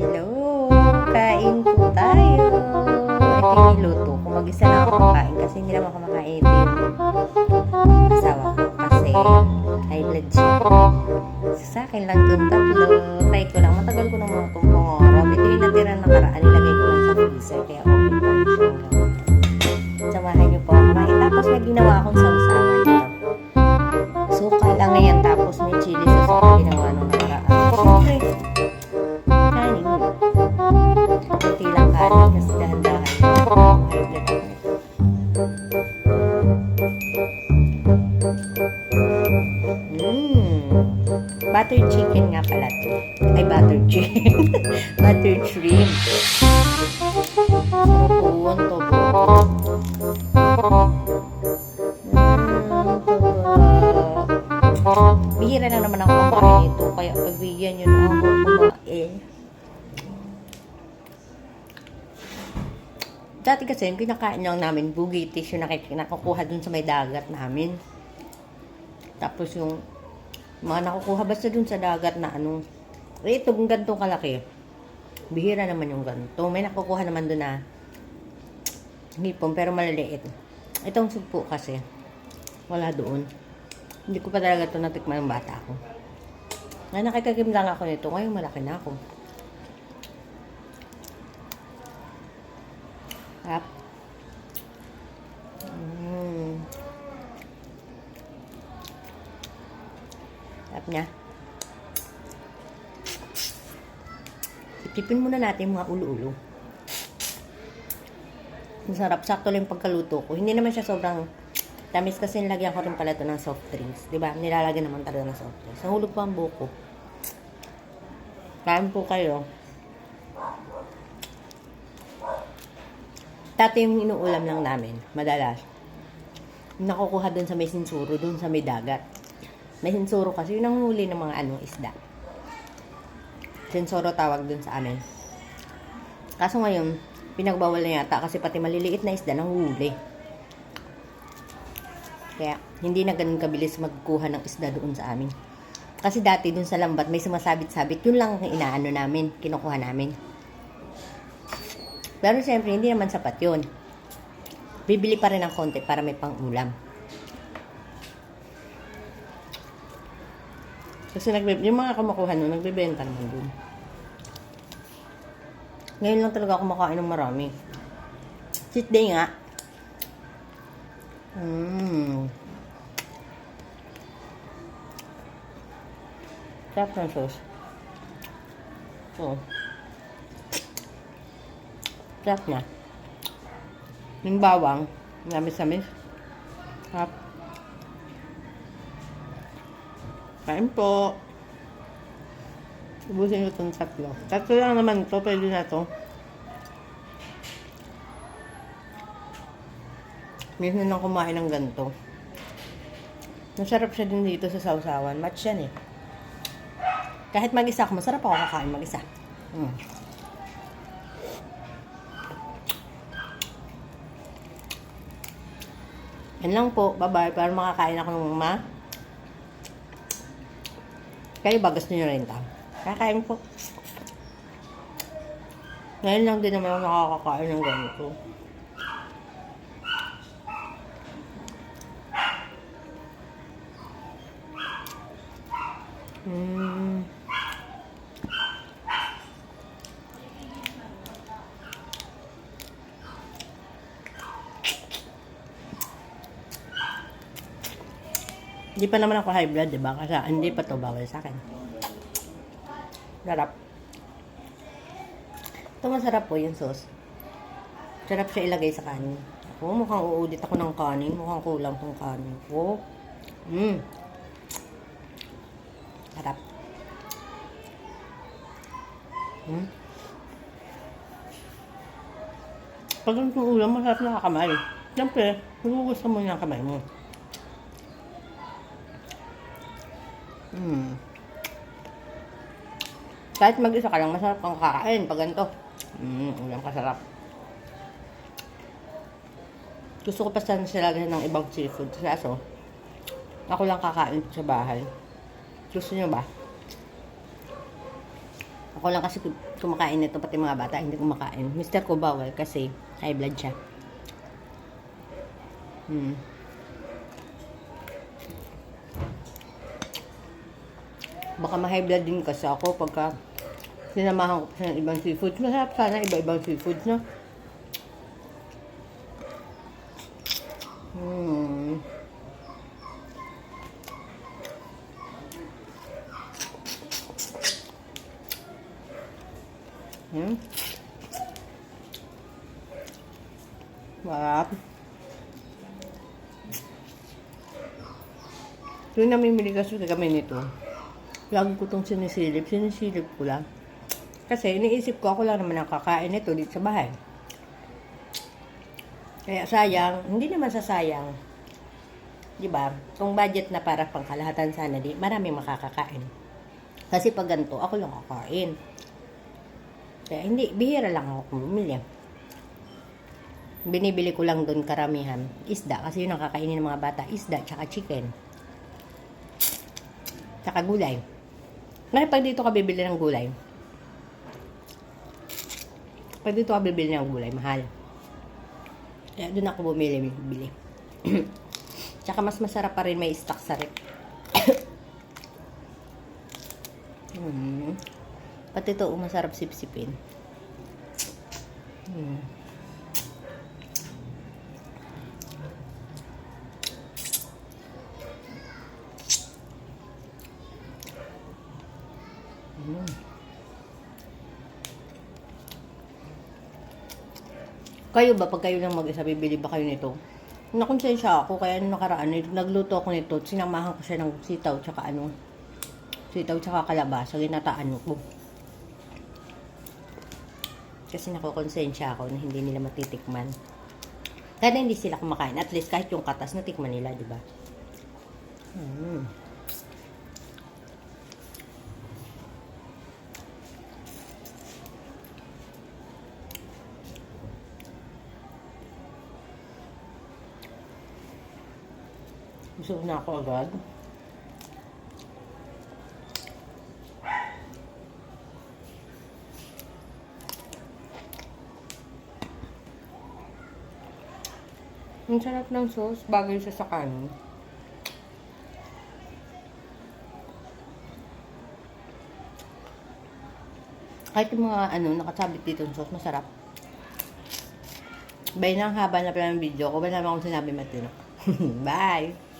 Hello! Kain po tayo! Ito yung niluto ko. Mag-isa lang ako makain kasi hindi naman ako makain. Ito yung asawa ko kasi high blood siya. Sa akin lang itong tatlo. Try ko lang. Matagal ko ng mga itong pangarap. Ito yung natira nakaraan. Nilagay ko lang sa freezer. Kaya okay pa rin siya. Samahan niyo po ako kumain. Tapos may ginawa akong sausawan dito. Suka lang ngayon. Tapos may chili sauce ako ginawa nung nakaraan. Siyempre, kanin. Kunti lang kanin. Kasi dahan-dahan. High blood ako. Butter chicken nga pala to. Ay, butter chicken. Butter shrimp. Sarap to bihira na naman ako kumain ito. Kaya pagbigyan nyo na ako kumain. Dati kasi yung kinakain lang namin, bugitis yung nakukuha dun sa may dagat namin. Tapos yung mga nakukuha basta dun sa dagat na ano. Ito, kung ganitong kalaki. Bihira naman yung ganito. May nakukuha naman dun na hipon, pero maliliit. Itong sugpo kasi, wala doon. Hindi ko pa talaga ito natikman ng bata ako. Ngayon nakikagim lang ako nito. Ngayon malaki na ako. Sarap. Sarap niya. Tipin muna natin mga ulo-ulo. Masarap. Sakto lang yung pagkaluto ko. Hindi naman siya sobrang tamis kasi nilagyan ko rin pala ito ng soft drinks. Diba? Nilalagyan naman talaga ng soft drinks. Nahulog pa ang buko. Kain po kayo. Dati yung inuulam lang namin, madalas. Nakukuha dun sa may sinsuro, dun sa may dagat. May sinsuro kasi, yun ang huli ng mga isda. Sinsuro tawag dun sa amin. Kaso ngayon, pinagbawal na yata kasi pati maliliit na isda nahuhuli. Kaya, hindi na ganun kabilis magkuha ng isda doon sa amin. Kasi dati dun sa lambat, may sumasabit-sabit. Yun lang ang inaano namin, kinukuha namin. Pero siyempre, hindi naman sapat yun. Bibili pa rin ng konti para may pang-ulam. Kasi yung mga kumukuha nun, nagbebenta naman dun. Ngayon lang talaga ako makain ng marami. Cheat day nga. Sarap ng sauce. Sarap na. Yung bawang, namis-namis. Sarap. Kain po. Ubusin ko itong tatlo. Tatlo lang naman ito. Pwede na ito. Minsan lang kumain ng ganito. Masarap siya din dito sa sausawan. Match yan eh. Kahit mag-isa ako, masarap ako kakain mag-isa. Yan lang po. Bye-bye. Para makakain ako ng kayo ba gusto nyo rin ito? Kakain po. Ngayon lang din naman ako nakakakain ng ganito. Hindi pa naman ako high blood, diba? Kasi hindi pa to bawal sa akin. Sarap. Ito masarap po yung sauce. Sarap siya ilagay sa kanin. Ako, mukhang uudit ako ng kanin. Mukhang kulang tong kanin ko. Sarap. Pag itong ulam, masarap na kakamay. Siyempre, gusto mo yung kamay mo. Kahit mag-isa ka lang, masarap kang kakain pag ganito. Ulam kasarap. Gusto ko pa sana sila ng ibang seafood. Kaso, ako lang kakain sa bahay. Gusto nyo ba? Ako lang kasi kumakain nito, pati mga bata hindi kumakain. Mister ko bawal kasi high blood siya. Baka ma-high blood din kasi ako pagka sinamahan ko pa siya ng ibang seafood. Masarap sana iba-ibang seafood, no? Sarap. Yung namimili kasi kami nito. Lagi ko itong sinisilip ko lang. Kasi iniisip ko, ako lang naman ang kakain nito dito sa bahay. Kaya sayang, hindi naman sasayang. Diba? Kung budget na para pangkalahatan sana, di maraming makakakain. Kasi pag ganito, ako lang kakain. Kaya hindi, bihira lang ako bumili. Binibili ko lang doon karamihan isda, kasi yun ang kakainin ng mga bata, isda, tsaka chicken. Tsaka gulay. Ngayon pag dito ka bibili ng gulay, mahal. Kaya doon ako bumili. Tsaka mas masarap pa rin, may stock sa rep. Pati ito, masarap sipsipin. Kayo ba, pag kayo lang mag-isa, bibili ba kayo nito? Nakonsensya ako, kaya nung nakaraan, nagluto ako nito, sinamahan ko siya ng sitaw, tsaka kalabasa, ginataan ko. Kasi nakokonsensya ako na hindi nila matitikman. Kaya hindi sila kumakain, at least kahit yung katas, natikman nila, di ba? Gusto na ako agad. Ang sarap ng sauce, bagay siya sa kanin. Kahit yung mga nakasabit dito ng sauce, masarap. Bay na ang haba na pala ng video ko. Wala naman akong sinabi matino. Bye!